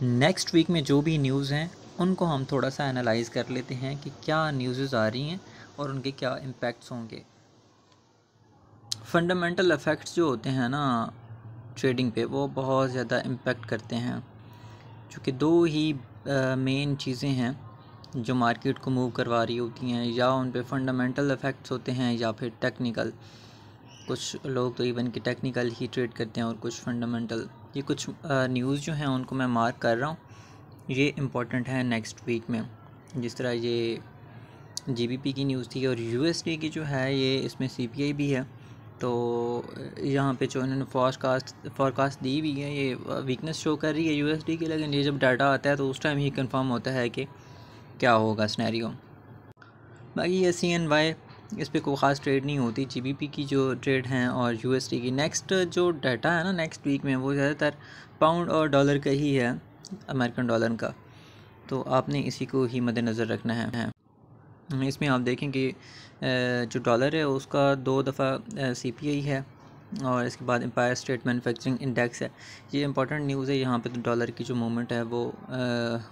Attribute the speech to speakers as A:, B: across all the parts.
A: Next week में जो भी न्यूज़ हैं उनको हम थोड़ा सा एनालाइज़ कर लेते हैं कि क्या न्यूज़ आ रही हैं और उनके क्या इम्पेक्ट्स होंगे। फंडामेंटल इफ़ेक्ट्स जो होते हैं ना ट्रेडिंग पे, वो बहुत ज़्यादा इम्पेक्ट करते हैं, क्योंकि दो ही मेन चीज़ें हैं जो मार्केट को मूव करवा रही होती हैं। या उन पे फंडामेंटल इफ़ेक्ट्स होते हैं या फिर टेक्निकल। कुछ लोग तो इवन कि टेक्निकल ही ट्रेड करते हैं और कुछ फंडामेंटल। ये कुछ न्यूज़ जो हैं उनको मैं मार्क कर रहा हूँ, ये इम्पॉर्टेंट है नेक्स्ट वीक में। जिस तरह ये जीबीपी की न्यूज़ थी और यूएसडी की जो है, ये इसमें सीपीआई भी है। तो यहाँ पे जो इन्होंने फॉरकास्ट दी हुई है, ये वीकनेस शो कर रही है यूएसडी की, लेकिन ये जब डाटा आता है तो उस टाइम ही कंफर्म होता है कि क्या होगा सिनेरियो। बाकी ये CNY, इस पे कोई ख़ास ट्रेड नहीं होती। जीबीपी की जो ट्रेड हैं और यूएसडी की नेक्स्ट जो डाटा है ना नेक्स्ट वीक में, वो ज़्यादातर पाउंड और डॉलर का ही है, अमेरिकन डॉलर का। तो आपने इसी को ही मद्देनज़र रखना है। इसमें आप देखें कि जो डॉलर है उसका 2 दफ़ा सीपीआई है और इसके बाद एम्पायर स्टेट मैन्युफैक्चरिंग इंडेक्स है। ये इंपॉर्टेंट न्यूज़ है। यहाँ पे तो डॉलर की जो मूवमेंट है वो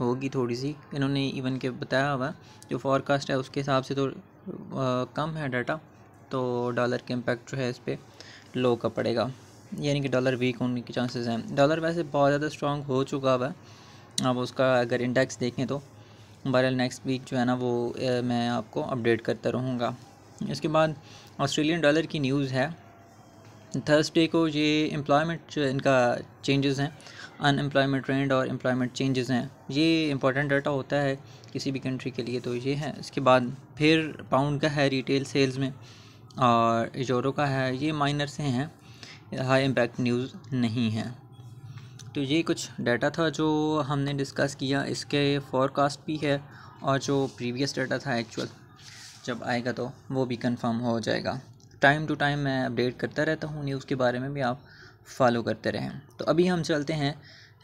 A: होगी थोड़ी सी। इन्होंने इवन के बताया हुआ जो फॉरकास्ट है उसके हिसाब से तो कम है डाटा, तो डॉलर के इम्पैक्ट जो है इस पर लो का पड़ेगा, यानी कि डॉलर वीक होने के चांसेस हैं। डॉलर वैसे बहुत ज़्यादा स्ट्रॉन्ग हो चुका हुआ है। अब उसका अगर इंडेक्स देखें तो बहरहाल नेक्स्ट वीक जो है ना वो मैं आपको अपडेट करता रहूँगा। इसके बाद ऑस्ट्रेलियन डॉलर की न्यूज़ है थर्सडे को। ये एम्प्लॉयमेंट इनका चेंजेस हैं, अनएम्प्लॉयमेंट ट्रेंड और एम्प्लॉयमेंट चेंजेस हैं। ये इंपॉर्टेंट डाटा होता है किसी भी कंट्री के लिए, तो ये है। इसके बाद फिर पाउंड का है रिटेल सेल्स में और यूरो का है। ये माइनर से हैं, हाई इम्पैक्ट न्यूज़ नहीं है। तो ये कुछ डाटा था जो हमने डिस्कस किया। इसके फॉरकास्ट भी है और जो प्रीवियस डाटा था एक्चुअल जब आएगा तो वो भी कंफर्म हो जाएगा। टाइम टू टाइम मैं अपडेट करता रहता हूँ न्यूज़ के बारे में, भी आप फॉलो करते रहें। तो अभी हम चलते हैं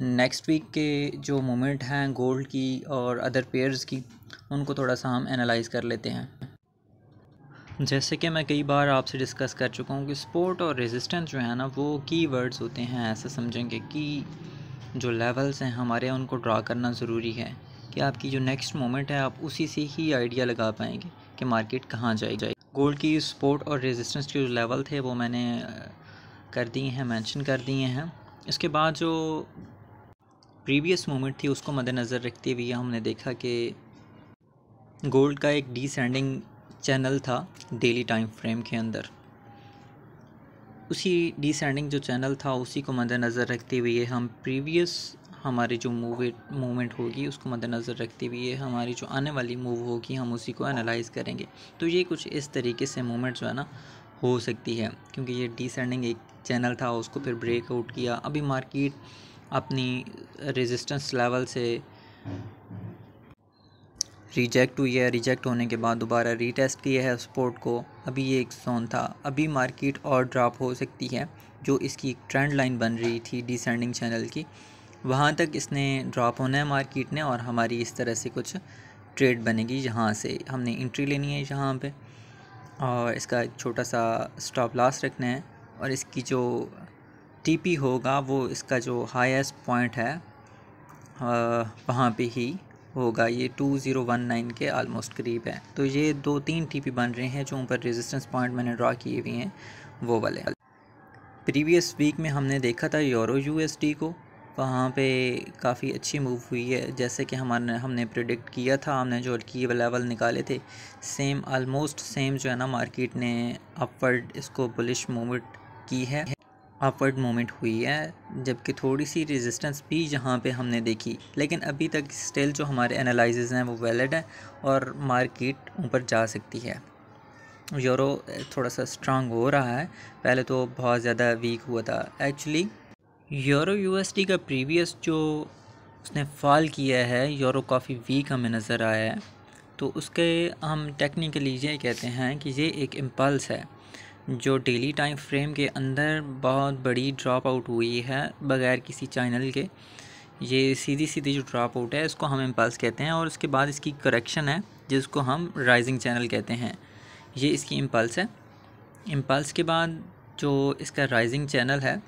A: नेक्स्ट वीक के जो मूवमेंट हैं गोल्ड की और अदर पेयर्स की, उनको थोड़ा सा हम एनालाइज़ कर लेते हैं। जैसे कि मैं कई बार आपसे डिस्कस कर चुका हूँ कि सपोर्ट और रेजिस्टेंस जो है ना वो की वर्ड्स होते हैं। ऐसा समझेंगे कि जो लेवल्स हैं हमारे, उनको ड्रा करना ज़रूरी है कि आपकी जो नेक्स्ट मोमेंट है आप उसी से ही आइडिया लगा पाएंगे कि मार्केट कहाँ जाए। गोल्ड की सपोर्ट और रेजिस्टेंस के जो लेवल थे वो मैंने कर दिए हैं, मेंशन कर दिए हैं। इसके बाद जो प्रीवियस मोमेंट थी उसको मद्देनज़र रखते हुए हमने देखा कि गोल्ड का एक डिसेंडिंग चैनल था डेली टाइम फ्रेम के अंदर। उसी डिसेंडिंग जो चैनल था उसी को मद्देनज़र रखते हुए हम प्रीवियस हमारी जो मूवमेंट होगी उसको मद्देनज़र रखते हुए हमारी जो आने वाली मूव होगी हम उसी को एनालाइज़ करेंगे। तो ये कुछ इस तरीके से मूवमेंट जो है ना हो सकती है, क्योंकि ये डिसेंडिंग एक चैनल था, उसको फिर ब्रेकआउट किया। अभी मार्केट अपनी रेजिस्टेंस लेवल से रिजेक्ट हुई है, रिजेक्ट होने के बाद दोबारा रीटेस्ट किया है सपोर्ट को। अभी ये एक जोन था, अभी मार्केट और ड्रॉप हो सकती है। जो इसकी एक ट्रेंड लाइन बन रही थी डिसेंडिंग चैनल की, वहाँ तक इसने ड्रॉप होना है मार्केट ने, और हमारी इस तरह से कुछ ट्रेड बनेगी। यहाँ से हमने एंट्री लेनी है यहाँ पे, और इसका एक छोटा सा स्टॉप लॉस रखना है। और इसकी जो टीपी होगा वो इसका जो हाईएस्ट पॉइंट है वहाँ पे ही होगा। ये 2019 के आलमोस्ट करीब है। तो ये 2-3 टीपी बन रहे हैं जो ऊपर रेजिस्टेंस पॉइंट मैंने ड्रा किए हुए हैं वो वाले। प्रीवियस वीक में हमने देखा था यूरो यूएसडी को, वहाँ पे काफ़ी अच्छी मूव हुई है। जैसे कि हमने प्रिडिक्ट किया था, हमने जो की लेवल निकाले थे सेम, ऑलमोस्ट सेम जो है ना मार्केट ने अपवर्ड इसको बुलिश मूवमेंट की है, अपवर्ड मूवमेंट हुई है। जबकि थोड़ी सी रेजिस्टेंस भी यहाँ पे हमने देखी, लेकिन अभी तक स्टिल जो हमारे एनालिसिस हैं वो वैलिड है और मार्केट ऊपर जा सकती है। यूरो थोड़ा सा स्ट्रांग हो रहा है, पहले तो बहुत ज़्यादा वीक हुआ था एक्चुअली। यूरो यूएसडी का प्रीवियस जो उसने फॉल किया है, यूरो काफ़ी वीक हमें नज़र आया है। तो उसके हम टेक्निकली ये कहते हैं कि ये एक इम्पल्स है जो डेली टाइम फ्रेम के अंदर बहुत बड़ी ड्रॉप आउट हुई है बग़ैर किसी चैनल के। ये सीधी सीधी जो ड्रॉप आउट है इसको हम इम्पल्स कहते हैं, और उसके बाद इसकी करेक्शन है जिसको हम राइजिंग चैनल कहते हैं। ये इसकी इम्पल्स है। इम्पल्स के बाद जो इसका राइजिंग चैनल है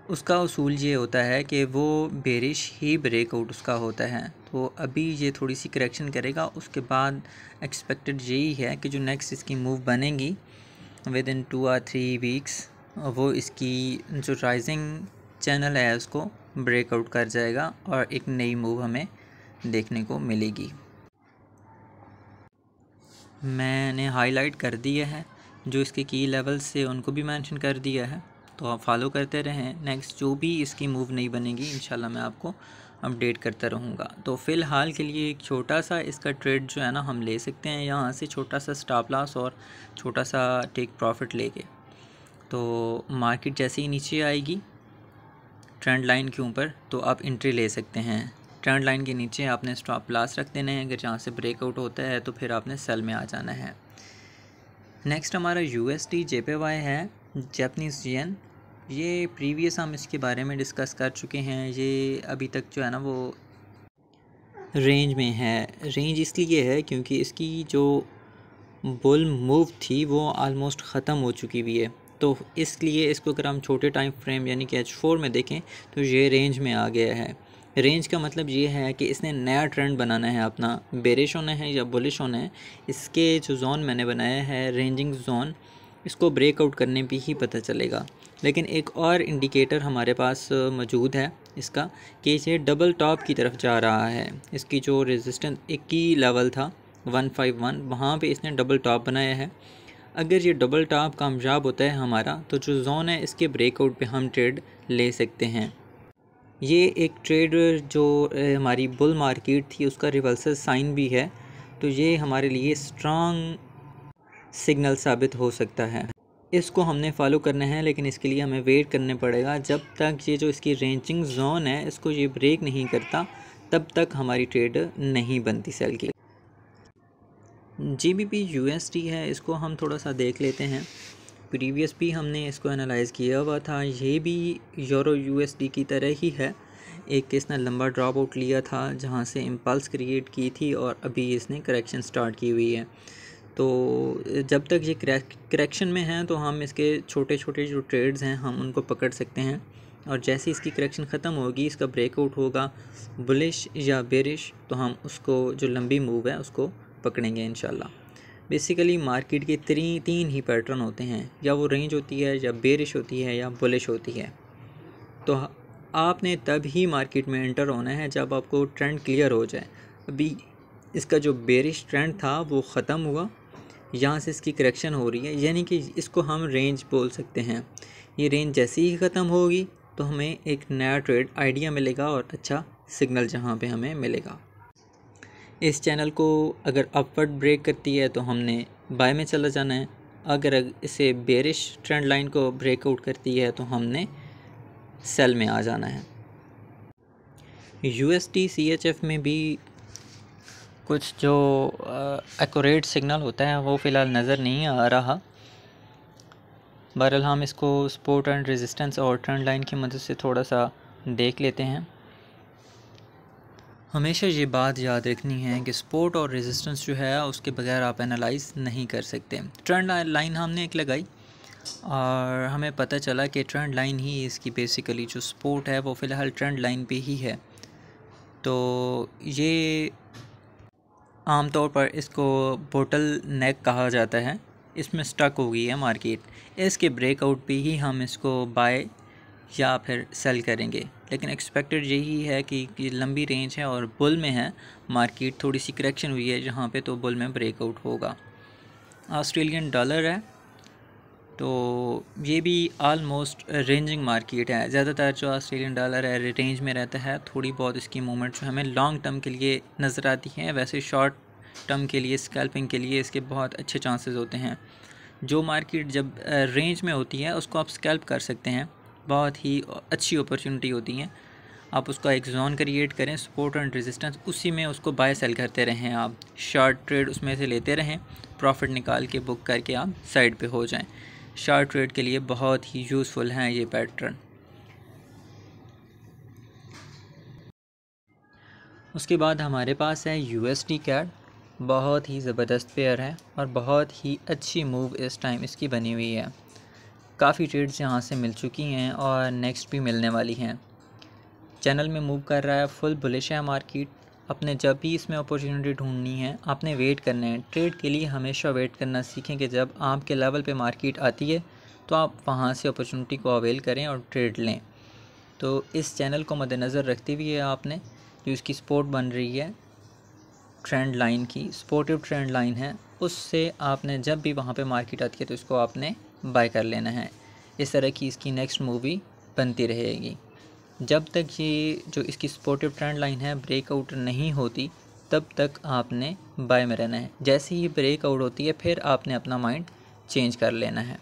A: उसका उसूल ये होता है कि वो बेरिश ही ब्रेकआउट उसका होता है। तो अभी ये थोड़ी सी करेक्शन करेगा, उसके बाद एक्सपेक्टेड यही है कि जो नेक्स्ट इसकी मूव बनेगी विद इन 2 और 3 वीक्स, वो इसकी जो राइजिंग चैनल है उसको ब्रेकआउट कर जाएगा और एक नई मूव हमें देखने को मिलेगी। मैंने हाईलाइट कर दिया है जो इसके की लेवल्स से, उनको भी मेंशन कर दिया है, तो आप फॉलो करते रहें। नेक्स्ट जो भी इसकी मूव नहीं बनेगी इंशाल्लाह मैं आपको अपडेट करता रहूँगा। तो फ़िलहाल के लिए एक छोटा सा इसका ट्रेड जो है ना हम ले सकते हैं यहाँ से, छोटा सा स्टॉप लॉस और छोटा सा टेक प्रॉफिट लेके। तो मार्केट जैसे ही नीचे आएगी ट्रेंड लाइन के ऊपर तो आप एंट्री ले सकते हैं। ट्रेंड लाइन के नीचे आपने स्टॉप लॉस रख देना है, अगर जहाँ से ब्रेकआउट होता है तो फिर आपने सेल में आ जाना है। नेक्स्ट हमारा USD JPY है, जापानीज़ येन। ये प्रीवियस हम इसके बारे में डिस्कस कर चुके हैं। ये अभी तक जो है ना वो रेंज में है। रेंज इसलिए है क्योंकि इसकी जो बुल मूव थी वो आलमोस्ट ख़त्म हो चुकी हुई है, तो इसलिए इसको अगर हम छोटे टाइम फ्रेम यानी कि H4 में देखें तो ये रेंज में आ गया है। रेंज का मतलब ये है कि इसने नया ट्रेंड बनाना है अपना, बेरिश होना है या बुलिश होना है। इसके जो जोन मैंने बनाया है रेंजिंग जोन, इसको ब्रेकआउट करने पे ही पता चलेगा। लेकिन एक और इंडिकेटर हमारे पास मौजूद है इसका कि ये डबल टॉप की तरफ जा रहा है। इसकी जो रेजिस्टेंस एक की लेवल था 151, वहाँ पे इसने डबल टॉप बनाया है। अगर ये डबल टॉप कामयाब होता है हमारा तो जो जोन है इसके ब्रेकआउट पे हम ट्रेड ले सकते हैं। ये एक ट्रेड जो हमारी बुल मार्केट थी उसका रिवर्सल साइन भी है, तो ये हमारे लिए स्ट्रॉन्ग सिग्नल साबित हो सकता है। इसको हमने फॉलो करना है, लेकिन इसके लिए हमें वेट करने पड़ेगा जब तक ये जो इसकी रेंजिंग जोन है इसको ये ब्रेक नहीं करता, तब तक हमारी ट्रेड नहीं बनती सेल की। GBP USD है, इसको हम थोड़ा सा देख लेते हैं। प्रीवियस भी हमने इसको एनालाइज़ किया हुआ था, ये भी यूरो USD की तरह ही है। एक इसने लंबा ड्रॉप आउट लिया था जहाँ से इम्पल्स क्रिएट की थी और अभी इसने करेक्शन स्टार्ट की हुई है। तो जब तक ये करेक्शन में है तो हम इसके छोटे छोटे जो ट्रेड्स हैं हम उनको पकड़ सकते हैं, और जैसे इसकी करेक्शन ख़त्म होगी, इसका ब्रेकआउट होगा बुलिश या बेरिश, तो हम उसको जो लंबी मूव है उसको पकड़ेंगे इंशाल्लाह। बेसिकली मार्केट के तीन ही पैटर्न होते हैं, या वो रेंज होती है या बेरिश होती है या बुलिश होती है। तो आपने तब ही मार्केट में एंटर होना है जब आपको ट्रेंड क्लियर हो जाए। अभी इसका जो बेरिश ट्रेंड था वो ख़त्म हुआ, यहाँ से इसकी करेक्शन हो रही है, यानी कि इसको हम रेंज बोल सकते हैं। ये रेंज जैसे ही ख़त्म होगी तो हमें एक नया ट्रेड आइडिया मिलेगा और अच्छा सिग्नल जहाँ पे हमें मिलेगा। इस चैनल को अगर अपवर्ड ब्रेक करती है तो हमने बाय में चला जाना है, अगर इसे बेरिश ट्रेंड लाइन को ब्रेकआउट करती है तो हमने सेल में आ जाना है। USD CHF में भी कुछ जो एक्यूरेट सिग्नल होता है वो फ़िलहाल नज़र नहीं आ रहा। बहरहाल हम इसको सपोर्ट एंड रेजिस्टेंस और ट्रेंड लाइन की मदद से थोड़ा सा देख लेते हैं। हमेशा ये बात याद रखनी है कि सपोर्ट और रेजिस्टेंस जो है उसके बगैर आप एनालाइज नहीं कर सकते। ट्रेंड लाइन हमने एक लगाई और हमें पता चला कि ट्रेंड लाइन ही इसकी बेसिकली जो सपोर्ट है वो फ़िलहाल ट्रेंड लाइन पे ही है। तो ये आमतौर पर इसको बोटल नेक कहा जाता है, इसमें स्टक हो गई है मार्केट। इसके ब्रेकआउट पे ही हम इसको बाय या फिर सेल करेंगे, लेकिन एक्सपेक्टेड यही है कि लंबी रेंज है और बुल में है मार्केट, थोड़ी सी करेक्शन हुई है जहाँ पे, तो बुल में ब्रेकआउट होगा। ऑस्ट्रेलियन डॉलर है, तो ये भी आलमोस्ट रेंजिंग मार्केट है। ज़्यादातर जो ऑस्ट्रेलियन डॉलर है रेंज में रहता है, थोड़ी बहुत इसकी मूवमेंट जो हमें लॉन्ग टर्म के लिए नज़र आती है। वैसे शॉर्ट टर्म के लिए, स्कैल्पिंग के लिए इसके बहुत अच्छे चांसेस होते हैं। जो मार्केट जब रेंज में होती है उसको आप स्कैल्प कर सकते हैं, बहुत ही अच्छी अपॉर्चुनिटी होती है। आप उसका एक जोन क्रिएट करें, सपोर्ट एंड रेजिस्टेंस, उसी में उसको बाय सेल करते रहें। आप शॉर्ट ट्रेड उसमें से लेते रहें, प्रॉफिट निकाल के बुक करके आप साइड पे हो जाएं। शॉर्ट ट्रेड के लिए बहुत ही यूज़फुल हैं ये पैटर्न। उसके बाद हमारे पास है USD CAD, बहुत ही ज़बरदस्त पेयर है और बहुत ही अच्छी मूव इस टाइम इसकी बनी हुई है। काफ़ी ट्रेड्स यहाँ से मिल चुकी हैं और नेक्स्ट भी मिलने वाली हैं। चैनल में मूव कर रहा है, फुल बुलिश है मार्केट। आपने जब भी इसमें अपॉर्चुनिटी ढूंढनी है आपने वेट करना है। ट्रेड के लिए हमेशा वेट करना सीखें कि जब आपके लेवल पे मार्केट आती है तो आप वहाँ से अपॉर्चुनिटी को अवेल करें और ट्रेड लें। तो इस चैनल को मद्देनज़र रखते हुए आपने जो इसकी सपोर्ट बन रही है ट्रेंड लाइन की, सपोर्टिव ट्रेंड लाइन है, उससे आपने जब भी वहाँ पे मार्केट आती है तो इसको आपने बाय कर लेना है। इस तरह की इसकी नेक्स्ट मूवी बनती रहेगी। जब तक ये जो इसकी सपोर्टिव ट्रेंड लाइन है ब्रेकआउट नहीं होती तब तक आपने बाय में रहना है। जैसे ही ब्रेकआउट होती है फिर आपने अपना माइंड चेंज कर लेना है।